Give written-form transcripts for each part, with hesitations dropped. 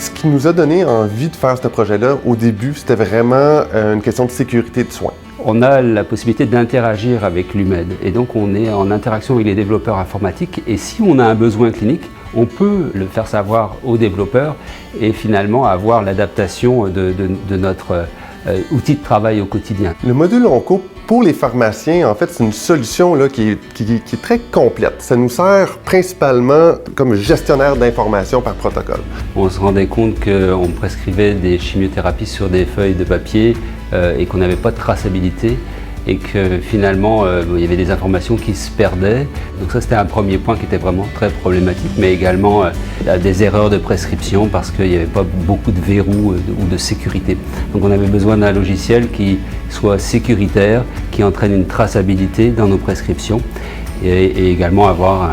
Ce qui nous a donné envie de faire ce projet-là, au début, c'était vraiment une question de sécurité de soins. On a la possibilité d'interagir avec l'UMED et donc on est en interaction avec les développeurs informatiques et si on a un besoin clinique, on peut le faire savoir aux développeurs et finalement avoir l'adaptation de notre outil de travail au quotidien. Le module Onco, pour les pharmaciens, en fait, c'est une solution là, qui est très complète. Ça nous sert principalement comme gestionnaire d'informations par protocole. On se rendait compte qu'on prescrivait des chimiothérapies sur des feuilles de papier et qu'on n'avait pas de traçabilité et que finalement il y avait des informations qui se perdaient. Donc ça c'était un premier point qui était vraiment très problématique, mais également des erreurs de prescription parce qu'il n'y avait pas beaucoup de verrous ou de sécurité. Donc on avait besoin d'un logiciel qui soit sécuritaire, qui entraîne une traçabilité dans nos prescriptions et également avoir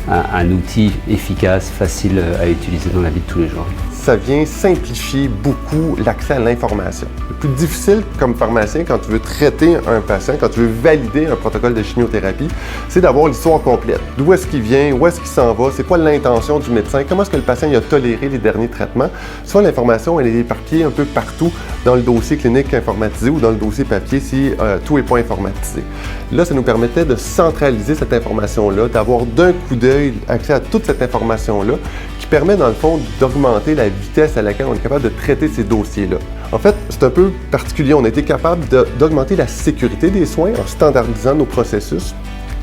un outil efficace, facile à utiliser dans la vie de tous les jours. Ça vient simplifier beaucoup l'accès à l'information. Le plus difficile comme pharmacien quand tu veux traiter un patient, quand tu veux valider un protocole de chimiothérapie, c'est d'avoir l'histoire complète. D'où est-ce qu'il vient, où est-ce qu'il s'en va, c'est quoi l'intention du médecin, comment est-ce que le patient a toléré les derniers traitements. Souvent, l'information, elle est éparpillée un peu partout dans le dossier clinique informatisé ou dans le dossier papier si tout n'est pas informatisé. Là, ça nous permettait de centraliser cette information-là, d'avoir d'un coup d'œil accès à toute cette information-là qui permet, dans le fond, d'augmenter la vitesse à laquelle on est capable de traiter ces dossiers-là. En fait, c'est un peu particulier. On a été capable d'augmenter la sécurité des soins en standardisant nos processus.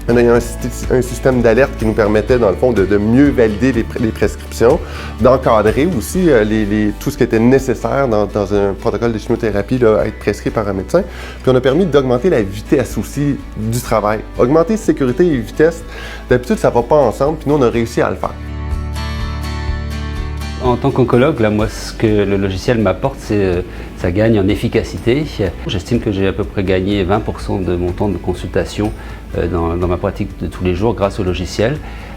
On a eu un système d'alerte qui nous permettait, dans le fond, de mieux valider les prescriptions, d'encadrer aussi tout ce qui était nécessaire dans un protocole de chimiothérapie là, à être prescrit par un médecin. Puis on a permis d'augmenter la vitesse aussi du travail. Augmenter sécurité et vitesse, d'habitude, ça ne va pas ensemble, puis nous, on a réussi à le faire. En tant qu'oncologue, là, moi, ce que le logiciel m'apporte, c'est ça gagne en efficacité. J'estime que j'ai à peu près gagné 20% de mon temps de consultation dans ma pratique de tous les jours grâce au logiciel.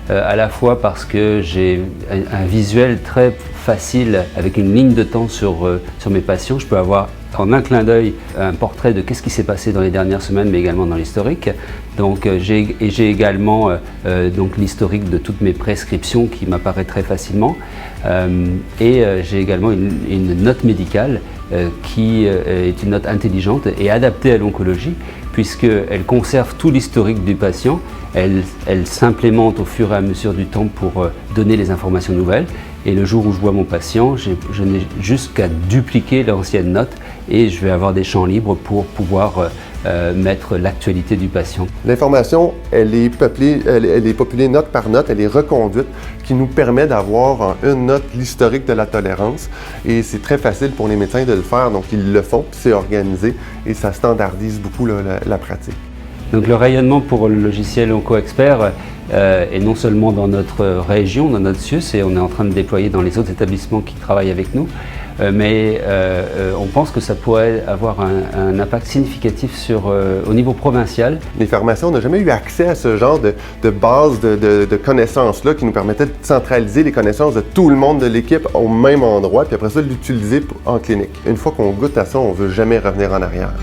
À la fois parce que j'ai un visuel très facile avec une ligne de temps sur mes patients. Je peux avoir en un clin d'œil un portrait de qu'est-ce qui s'est passé dans les dernières semaines, mais également dans l'historique. Donc j'ai également l'historique de toutes mes prescriptions qui m'apparaît très facilement. J'ai également une note médicale qui est une note intelligente et adaptée à l'oncologie, puisqu'elle conserve tout l'historique du patient, elle s'implémente au fur et à mesure du temps pour donner les informations nouvelles. Et le jour où je vois mon patient, je n'ai juste qu'à dupliquer l'ancienne note et je vais avoir des champs libres pour pouvoir mettre l'actualité du patient. L'information, elle est populée note par note, elle est reconduite, qui nous permet d'avoir en une note l'historique de la tolérance. Et c'est très facile pour les médecins de le faire, donc ils le font, puis c'est organisé et ça standardise beaucoup la pratique. Donc le rayonnement pour le logiciel OncoExpert est non seulement dans notre région, dans notre CIUS, et on est en train de déployer dans les autres établissements qui travaillent avec nous, mais on pense que ça pourrait avoir un impact significatif au niveau provincial. Les pharmaciens, on n'a jamais eu accès à ce genre de base de connaissances-là qui nous permettait de centraliser les connaissances de tout le monde de l'équipe au même endroit, puis après ça, l'utiliser en clinique. Une fois qu'on goûte à ça, on ne veut jamais revenir en arrière.